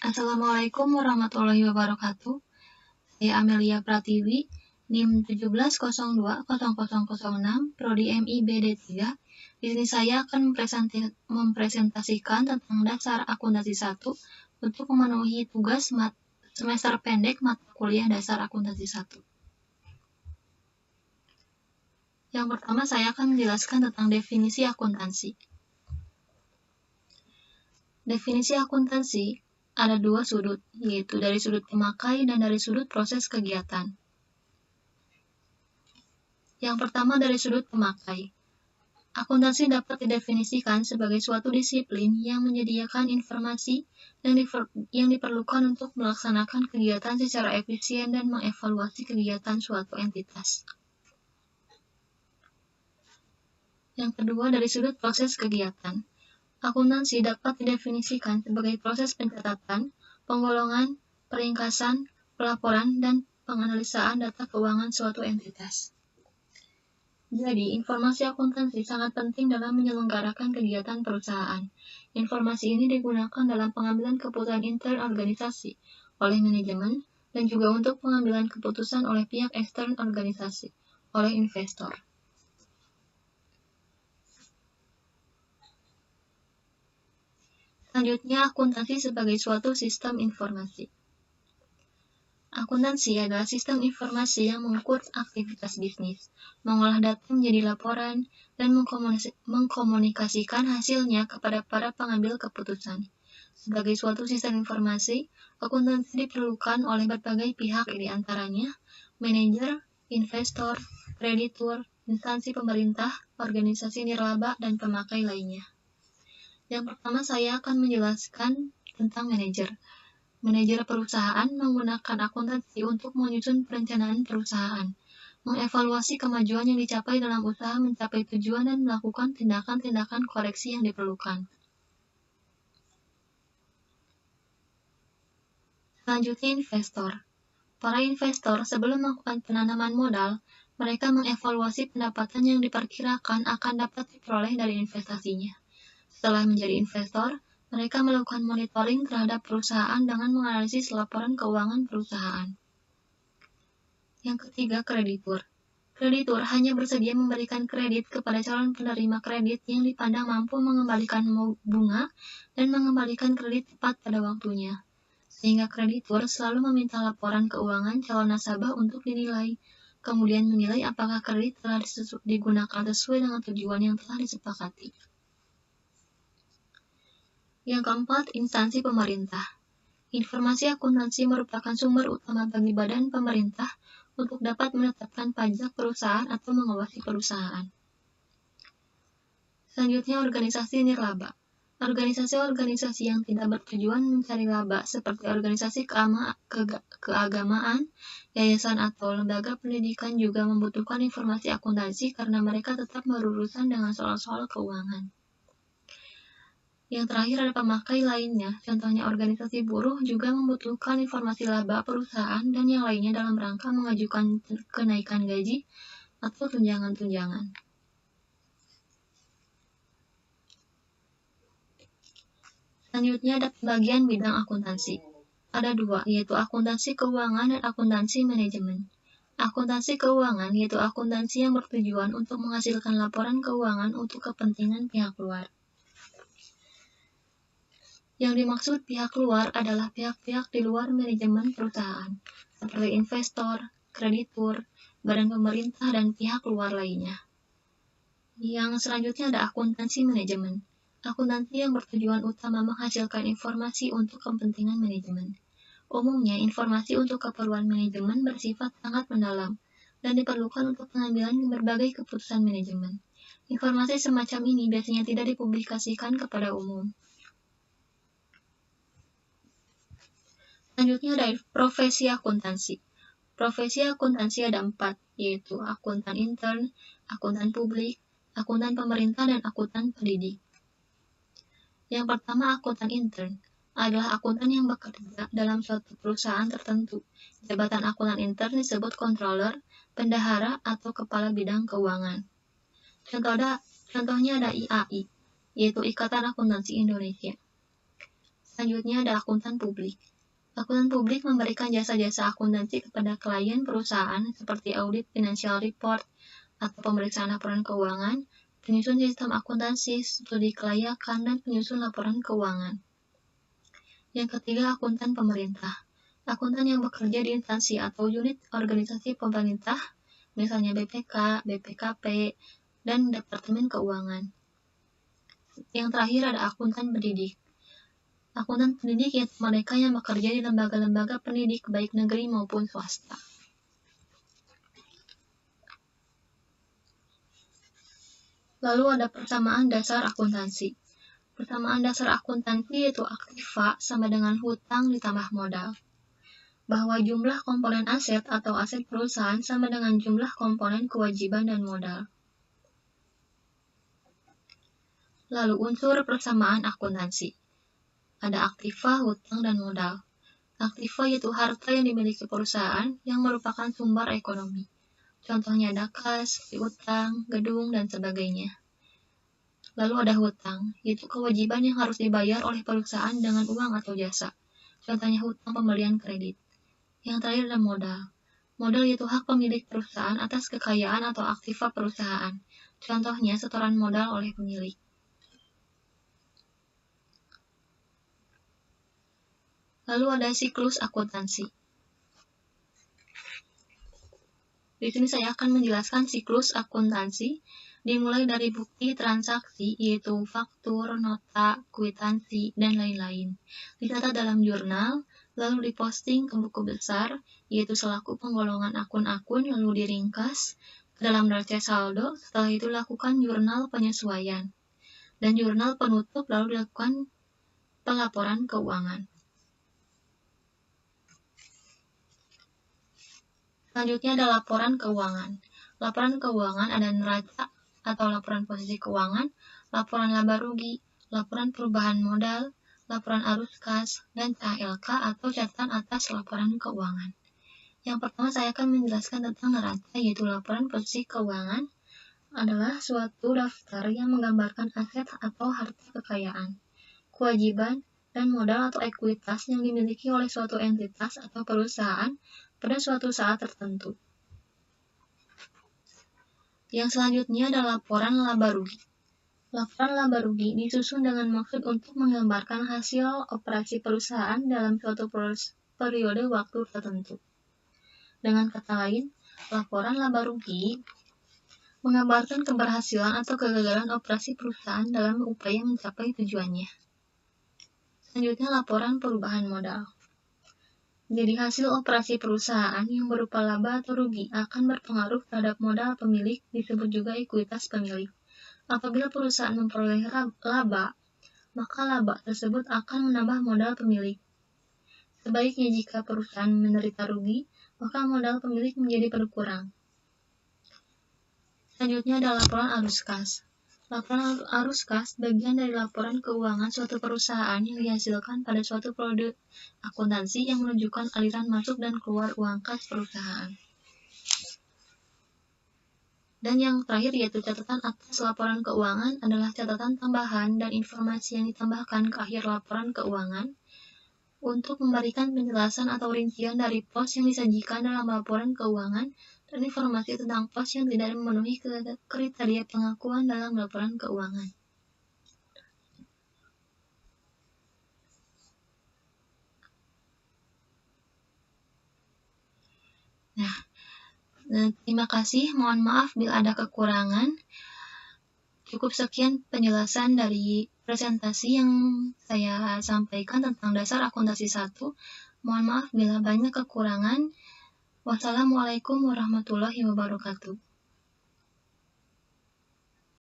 Assalamualaikum warahmatullahi wabarakatuh. Saya Amelia Pratiwi, NIM 17020006, Prodi MI BD3. Di sini saya akan mempresentasikan tentang dasar akuntansi 1 untuk memenuhi tugas semester pendek mata kuliah dasar akuntansi 1. Yang pertama, saya akan menjelaskan tentang definisi akuntansi. Definisi akuntansi ada dua sudut, yaitu dari sudut pemakai dan dari sudut proses kegiatan. Yang pertama dari sudut pemakai. Akuntansi dapat didefinisikan sebagai suatu disiplin yang menyediakan informasi yang diperlukan untuk melaksanakan kegiatan secara efisien dan mengevaluasi kegiatan suatu entitas. Yang kedua dari sudut proses kegiatan. Akuntansi dapat didefinisikan sebagai proses pencatatan, penggolongan, peringkasan, pelaporan, dan penganalisaan data keuangan suatu entitas. Jadi, informasi akuntansi sangat penting dalam menyelenggarakan kegiatan perusahaan. Informasi ini digunakan dalam pengambilan keputusan intern organisasi oleh manajemen dan juga untuk pengambilan keputusan oleh pihak ekstern organisasi, oleh investor. Selanjutnya, akuntansi sebagai suatu sistem informasi. Akuntansi adalah sistem informasi yang mengukur aktivitas bisnis, mengolah data menjadi laporan, dan mengkomunikasikan hasilnya kepada para pengambil keputusan. Sebagai suatu sistem informasi, akuntansi diperlukan oleh berbagai pihak, di antaranya manajer, investor, kreditur, instansi pemerintah, organisasi nirlaba, dan pemakai lainnya. Yang pertama, saya akan menjelaskan tentang manajer. Manajer perusahaan menggunakan akuntansi untuk menyusun perencanaan perusahaan, mengevaluasi kemajuan yang dicapai dalam usaha mencapai tujuan dan melakukan tindakan-tindakan koreksi yang diperlukan. Selanjutnya, investor. Para investor sebelum melakukan penanaman modal, mereka mengevaluasi pendapatan yang diperkirakan akan dapat diperoleh dari investasinya. Setelah menjadi investor, mereka melakukan monitoring terhadap perusahaan dengan menganalisis laporan keuangan perusahaan. Yang ketiga, kreditur. Kreditur hanya bersedia memberikan kredit kepada calon penerima kredit yang dipandang mampu mengembalikan bunga dan mengembalikan kredit tepat pada waktunya. Sehingga kreditur selalu meminta laporan keuangan calon nasabah untuk dinilai, kemudian menilai apakah kredit telah digunakan sesuai dengan tujuan yang telah disepakati. Yang keempat, instansi pemerintah. Informasi akuntansi merupakan sumber utama bagi badan pemerintah untuk dapat menetapkan pajak perusahaan atau mengawasi perusahaan. Selanjutnya, organisasi nirlaba. Organisasi-organisasi yang tidak bertujuan mencari laba seperti organisasi keagamaan, yayasan atau lembaga pendidikan juga membutuhkan informasi akuntansi karena mereka tetap berurusan dengan soal-soal keuangan. Yang terakhir ada pemakai lainnya, contohnya organisasi buruh juga membutuhkan informasi laba perusahaan dan yang lainnya dalam rangka mengajukan kenaikan gaji atau tunjangan-tunjangan. Selanjutnya ada pembagian bidang akuntansi. Ada dua, yaitu akuntansi keuangan dan akuntansi manajemen. Akuntansi keuangan yaitu akuntansi yang bertujuan untuk menghasilkan laporan keuangan untuk kepentingan pihak luar. Yang dimaksud pihak luar adalah pihak-pihak di luar manajemen perusahaan, seperti investor, kreditur, badan pemerintah, dan pihak luar lainnya. Yang selanjutnya ada akuntansi manajemen. Akuntansi yang bertujuan utama menghasilkan informasi untuk kepentingan manajemen. Umumnya, informasi untuk keperluan manajemen bersifat sangat mendalam dan diperlukan untuk pengambilan berbagai keputusan manajemen. Informasi semacam ini biasanya tidak dipublikasikan kepada umum. Selanjutnya ada profesi akuntansi. Profesi akuntansi ada 4, yaitu akuntan intern, akuntan publik, akuntan pemerintah, dan akuntan pendidik. Yang pertama, akuntan intern adalah akuntan yang bekerja dalam suatu perusahaan tertentu. Jabatan akuntan intern disebut controller, bendahara, atau kepala bidang keuangan. Contohnya ada IAI, yaitu Ikatan Akuntansi Indonesia. Selanjutnya ada akuntan publik. Akuntan publik memberikan jasa-jasa akuntansi kepada klien perusahaan seperti audit financial report atau pemeriksaan laporan keuangan, penyusun sistem akuntansi, studi kelayakan, dan penyusun laporan keuangan. Yang ketiga, akuntan pemerintah. Akuntan yang bekerja di instansi atau unit organisasi pemerintah, misalnya BPK, BPKP, dan Departemen Keuangan. Yang terakhir ada akuntan pendidik. Akuntan pendidik yaitu mereka yang bekerja di lembaga-lembaga pendidik baik negeri maupun swasta. Lalu ada persamaan dasar akuntansi. Persamaan dasar akuntansi yaitu aktiva sama dengan hutang ditambah modal. Bahwa jumlah komponen aset atau aset perusahaan sama dengan jumlah komponen kewajiban dan modal. Lalu unsur persamaan akuntansi. Ada aktiva, hutang, dan modal. Aktiva yaitu harta yang dimiliki perusahaan yang merupakan sumber ekonomi. Contohnya ada kas, utang, gedung, dan sebagainya. Lalu ada hutang, yaitu kewajiban yang harus dibayar oleh perusahaan dengan uang atau jasa. Contohnya hutang pembelian kredit. Yang terakhir ada modal. Modal yaitu hak pemilik perusahaan atas kekayaan atau aktiva perusahaan. Contohnya setoran modal oleh pemilik. Lalu ada siklus akuntansi. Di sini saya akan menjelaskan siklus akuntansi dimulai dari bukti transaksi yaitu faktur, nota, kwitansi, dan lain-lain. Dicatat dalam jurnal, lalu diposting ke buku besar yaitu selaku penggolongan akun-akun lalu diringkas ke dalam neraca saldo. Setelah itu lakukan jurnal penyesuaian dan jurnal penutup lalu dilakukan pelaporan keuangan. Selanjutnya ada laporan keuangan. Laporan keuangan ada neraca atau laporan posisi keuangan, laporan laba rugi, laporan perubahan modal, laporan arus kas, dan CALK atau catatan atas laporan keuangan. Yang pertama saya akan menjelaskan tentang neraca, yaitu laporan posisi keuangan adalah suatu daftar yang menggambarkan aset atau harta kekayaan, kewajiban, dan modal atau ekuitas yang dimiliki oleh suatu entitas atau perusahaan pada suatu saat tertentu. Yang selanjutnya adalah laporan laba rugi. Laporan laba rugi disusun dengan maksud untuk menggambarkan hasil operasi perusahaan dalam suatu periode waktu tertentu. Dengan kata lain, laporan laba rugi menggambarkan keberhasilan atau kegagalan operasi perusahaan dalam upaya mencapai tujuannya. Selanjutnya laporan perubahan modal. Jadi hasil operasi perusahaan yang berupa laba atau rugi akan berpengaruh terhadap modal pemilik, disebut juga ekuitas pemilik. Apabila perusahaan memperoleh laba, maka laba tersebut akan menambah modal pemilik. Sebaliknya jika perusahaan menderita rugi, maka modal pemilik menjadi berkurang. Selanjutnya adalah laporan arus kas. Laporan arus kas bagian dari laporan keuangan suatu perusahaan yang dihasilkan pada suatu produk akuntansi yang menunjukkan aliran masuk dan keluar uang kas perusahaan. Dan yang terakhir yaitu catatan atas laporan keuangan adalah catatan tambahan dan informasi yang ditambahkan ke akhir laporan keuangan untuk memberikan penjelasan atau rincian dari pos yang disajikan dalam laporan keuangan dan informasi tentang pos yang tidak memenuhi kriteria pengakuan dalam laporan keuangan. Nah, terima kasih. Mohon maaf bila ada kekurangan. Cukup sekian penjelasan dari presentasi yang saya sampaikan tentang dasar akuntansi 1. Mohon maaf bila banyak kekurangan. Wassalamualaikum warahmatullahi wabarakatuh.